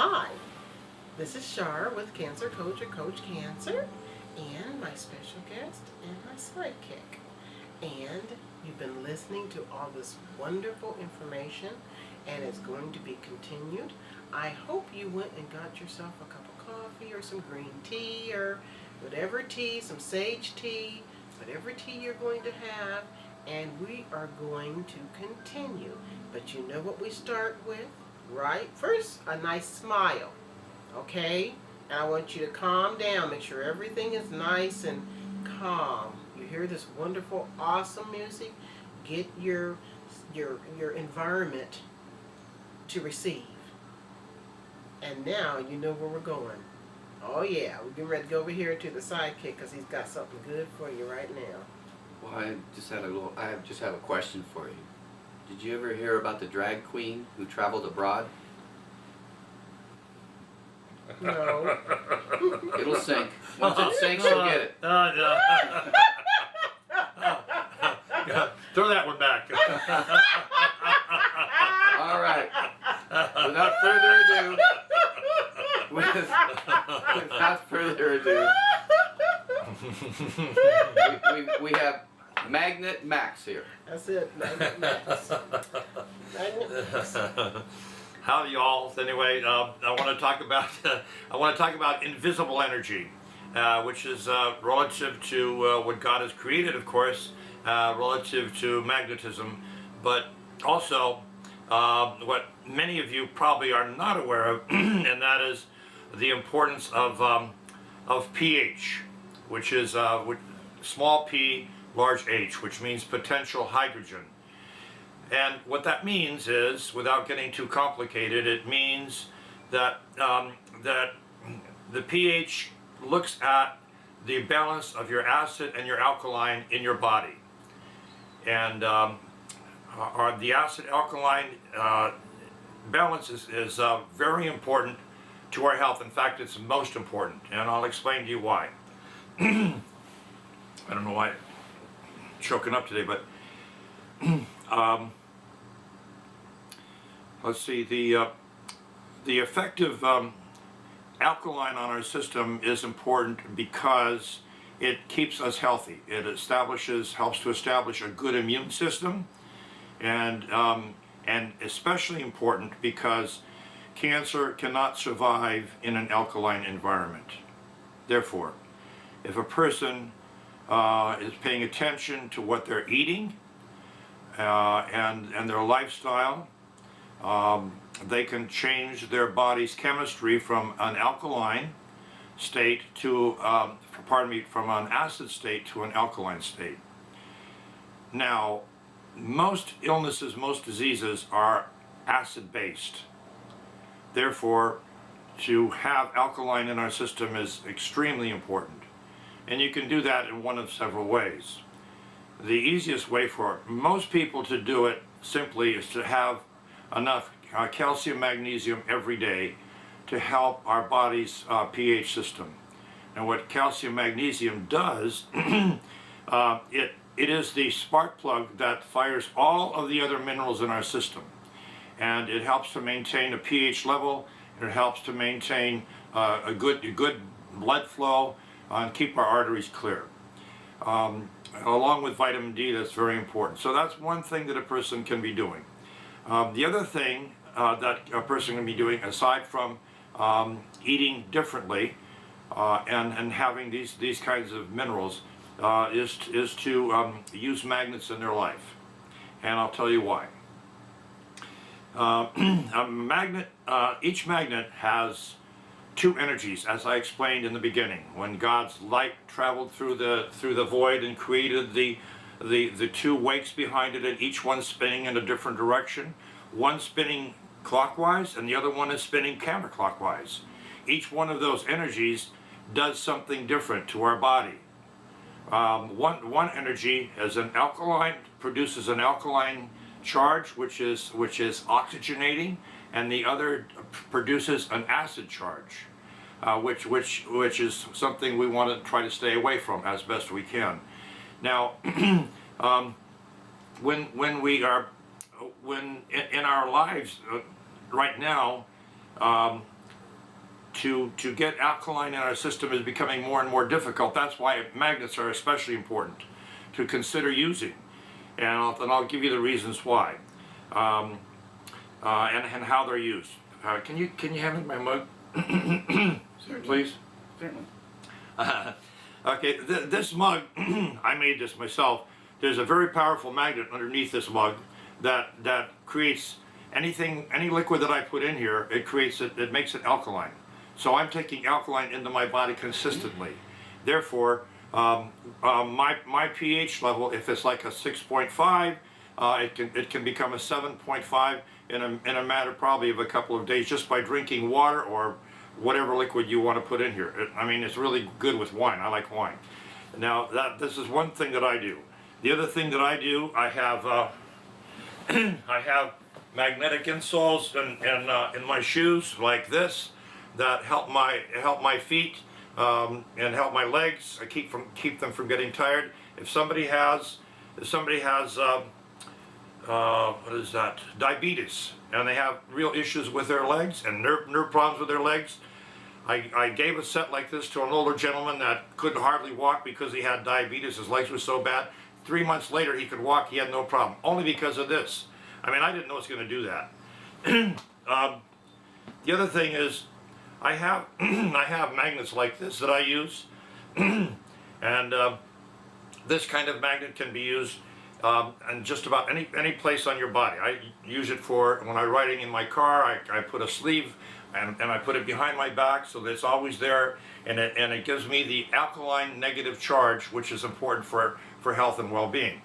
Hi, this is Shar with Cancer Coach or Coach Cancer, and my special guest and my sidekick. And you've been listening to all this wonderful information, and it's going to be continued. I hope you went and got yourself a cup of coffee or some green tea or whatever tea, some sage tea, whatever tea you're going to have, and we are going to continue. But you know what we start with, right? First, a nice smile, okay? And I want you to calm down, make sure everything is nice and calm. You hear this wonderful, awesome music? Get your environment to receive. And now you know where we're going. Oh yeah, we're getting ready to go over here to the sidekick because he's got something good for you right now. Well, I just have a question for you. Did you ever hear about the drag queen who traveled abroad? No. It'll sink. Once it sinks, you'll get it. No. Throw that one back. All right. Without further ado, without further ado, we have Magnet Max here. That's it, Magnet Max. Magnet Max. Howdy, y'all. Anyway, I want to talk about invisible energy, which is relative to what God has created, of course, relative to magnetism, but also what many of you probably are not aware of, and that is the importance of pH, which is small p, large H, which means potential hydrogen. And what that means is, without getting too complicated, it means that that the pH looks at the balance of your acid and your alkaline in your body. And the acid-alkaline balance is very important to our health. In fact, it's most important, and I'll explain to you why. I don't know why I'm choking up today, but let's see, the effective alkaline on our system is important because it keeps us healthy. It helps to establish a good immune system, and especially important because cancer cannot survive in an alkaline environment. Therefore, if a person is paying attention to what they're eating and their lifestyle, they can change their body's chemistry from an alkaline state to, from an acid state to an alkaline state. Now, most illnesses, most diseases are acid-based. Therefore, to have alkaline in our system is extremely important. And you can do that in one of several ways. The easiest way for most people to do it simply is to have enough calcium, magnesium every day to help our body's pH system. And what calcium magnesium does, it is the spark plug that fires all of the other minerals in our system. And it helps to maintain a pH level, and it helps to maintain a good blood flow and keep our arteries clear. Along with vitamin D, that's very important. So that's one thing that a person can be doing. The other thing that a person can be doing, aside from eating differently and having these kinds of minerals, is to use magnets in their life. And I'll tell you why. Each magnet has two energies, as I explained in the beginning. When God's light traveled through the void and created the two wakes behind it, and each one spinning in a different direction, one spinning clockwise and the other one is spinning counterclockwise. Each one of those energies does something different to our body. One energy is an alkaline, produces an alkaline charge, which is oxygenating, and the other produces an acid charge, which is something we want to try to stay away from as best we can. Now, when in our lives right now, to get alkaline in our system is becoming more and more difficult. That's why magnets are especially important to consider using. And I'll give you the reasons why, and how they're used. Can you hand me my mug, please? Certainly. Okay, this mug, I made this myself. There's a very powerful magnet underneath this mug that creates any liquid that I put in here. It makes it alkaline. So I'm taking alkaline into my body consistently. Therefore, my pH level, if it's like a 6.5, it can become a 7.5 in a matter probably of a couple of days just by drinking water or whatever liquid you want to put in here. I mean, it's really good with wine. I like wine. Now, this is one thing that I do. The other thing that I do, I have I have magnetic insoles in my shoes like this that help my feet and help my legs. I keep them from getting tired. If somebody has what is that? Diabetes, and they have real issues with their legs and nerve problems with their legs. I gave a set like this to an older gentleman that couldn't hardly walk because he had diabetes. His legs were so bad. 3 months later, he could walk. He had no problem, only because of this. I mean, I didn't know it was going to do that. The other thing is, I have I have magnets like this that I use, and this kind of magnet can be used in just about any place on your body. I use it for when I'm riding in my car. I put a sleeve and I put it behind my back so that it's always there, and it gives me the alkaline negative charge, which is important for health and well-being.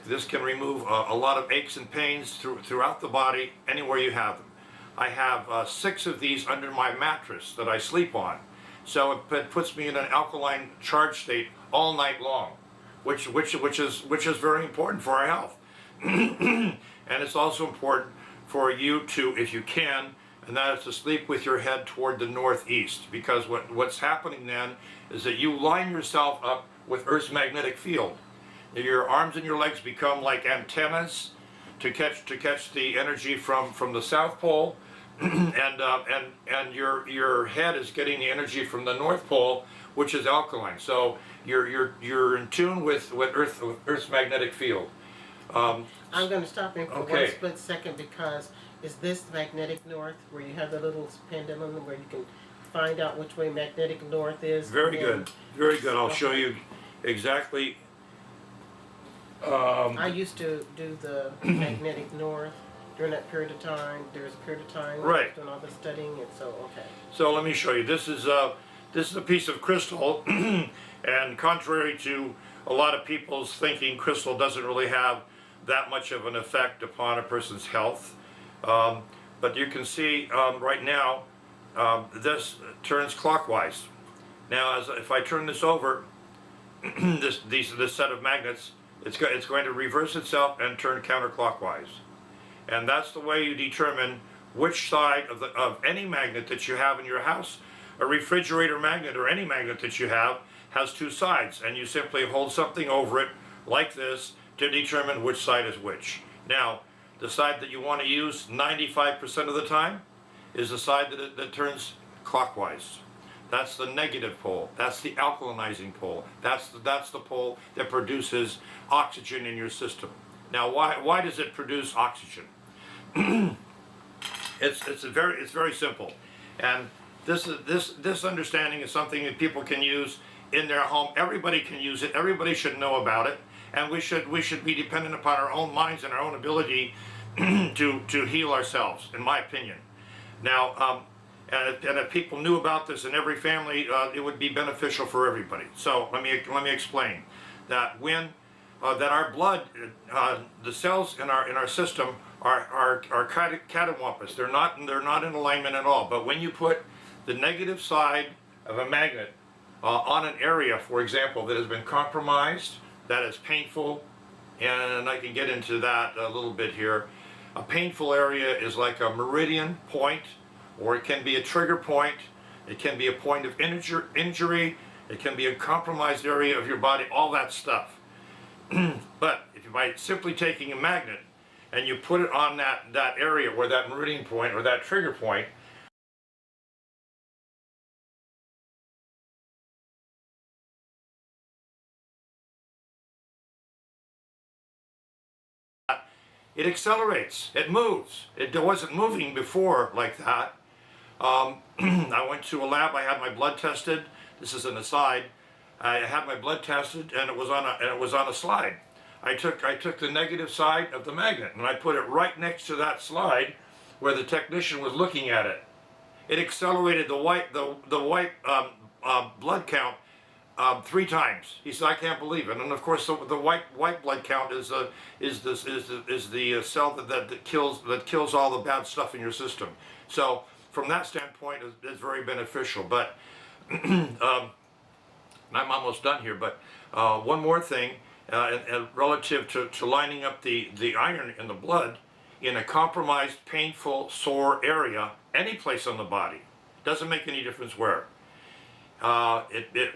This can remove a lot of aches and pains throughout the body, anywhere you have them. I have 6 of these under my mattress that I sleep on, so it puts me in an alkaline charge state all night long, which is very important for our health. And it's also important for you to, if you can, and that is to sleep with your head toward the northeast, because what's happening then is that you line yourself up with Earth's magnetic field. Your arms and your legs become like antennas to catch the energy from the South Pole, and your head is getting the energy from the North Pole, which is alkaline. So you're in tune with Earth's magnetic field. I'm going to stop in for Okay. one split second, because is this magnetic north, where you have the little pendulum where you can find out which way magnetic north is? Very and good, very good. I'll show you exactly. I used to do the magnetic north during that period of time. There was a period of time when I Right. was doing all the studying, and so okay. So let me show you. This is a piece of crystal, and contrary to a lot of people's thinking, crystal doesn't really have that much of an effect upon a person's health. But you can see right now, this turns clockwise. Now, if I turn this over, this set of magnets, it's going to reverse itself and turn counterclockwise. And that's the way you determine which side of any magnet that you have in your house. A refrigerator magnet or any magnet that you have has 2 sides, and you simply hold something over it like this to determine which side is which. Now, the side that you want to use 95% of the time is the side that turns clockwise. That's the negative pole. That's the alkalinizing pole. That's the pole that produces oxygen in your system. Now, why does it produce oxygen? It's very simple, and this understanding is something that people can use in their home. Everybody can use it. Everybody should know about it, and we should be dependent upon our own minds and our own ability to heal ourselves, in my opinion. Now, and if people knew about this in every family, it would be beneficial for everybody. So let me explain that that our blood, the cells in our system are catawampus. They're not in alignment at all. But when you put the negative side of a magnet on an area, for example, that has been compromised, that is painful, and I can get into that a little bit here. A painful area is like a meridian point, or it can be a trigger point. It can be a point of injury. It can be a compromised area of your body, all that stuff. But if by simply taking a magnet and you put it on that area where that meridian point or that trigger point, it accelerates, it moves. It wasn't moving before like that. I went to a lab, I had my blood tested. This is an aside. I had my blood tested and it was on a slide. I took the negative side of the magnet and I put it right next to that slide where the technician was looking at it. It accelerated the white blood count 3 times. He said, "I can't believe it." And of course, the white blood count is the cell that kills all the bad stuff in your system. So from that standpoint, it's very beneficial. But I'm almost done here. But one more thing, relative to lining up the iron in the blood in a compromised, painful, sore area, any place on the body, doesn't make any difference where.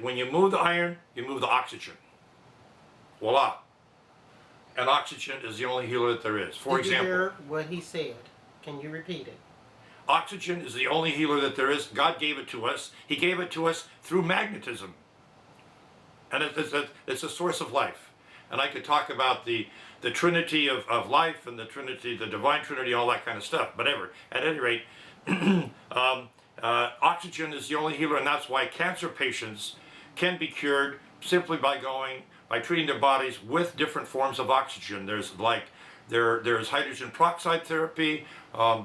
When you move the iron, you move the oxygen. Voila. And oxygen is the only healer that there is. For Did example, you hear what he said? Can you repeat it? oxygen is the only healer that there is. God gave it to us. He gave it to us through magnetism. And it's a source of life. And I could talk about the Trinity of life and the Trinity, the Divine Trinity, all that kind of stuff. But at any rate, oxygen is the only healer, and that's why cancer patients can be cured simply by treating their bodies with different forms of oxygen. There's hydrogen peroxide therapy.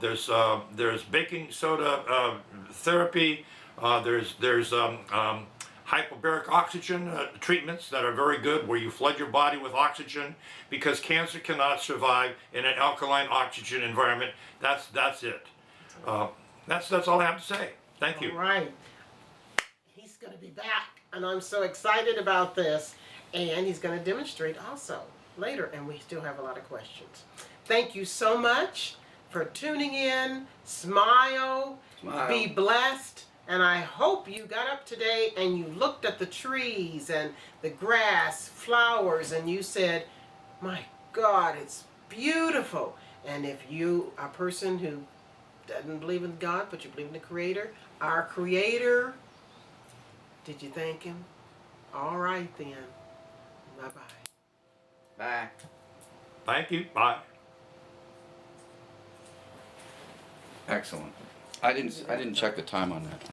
There's baking soda therapy. There's hyperbaric oxygen treatments that are very good, where you flood your body with oxygen, because cancer cannot survive in an alkaline oxygen environment. That's it. That's all I have to say. Thank you. All right. He's going to be back, and I'm so excited about this. And he's going to demonstrate also later, and we still have a lot of questions. Thank you so much for tuning in. Smile. Be blessed. And I hope you got up today and you looked at the trees and the grass, flowers, and you said, "My God, it's beautiful." And if you are a person who doesn't believe in God, but you believe in the Creator, our Creator, did you thank Him? All right then. Bye-bye. Bye. Thank you. Bye. Excellent. I didn't check the time on that.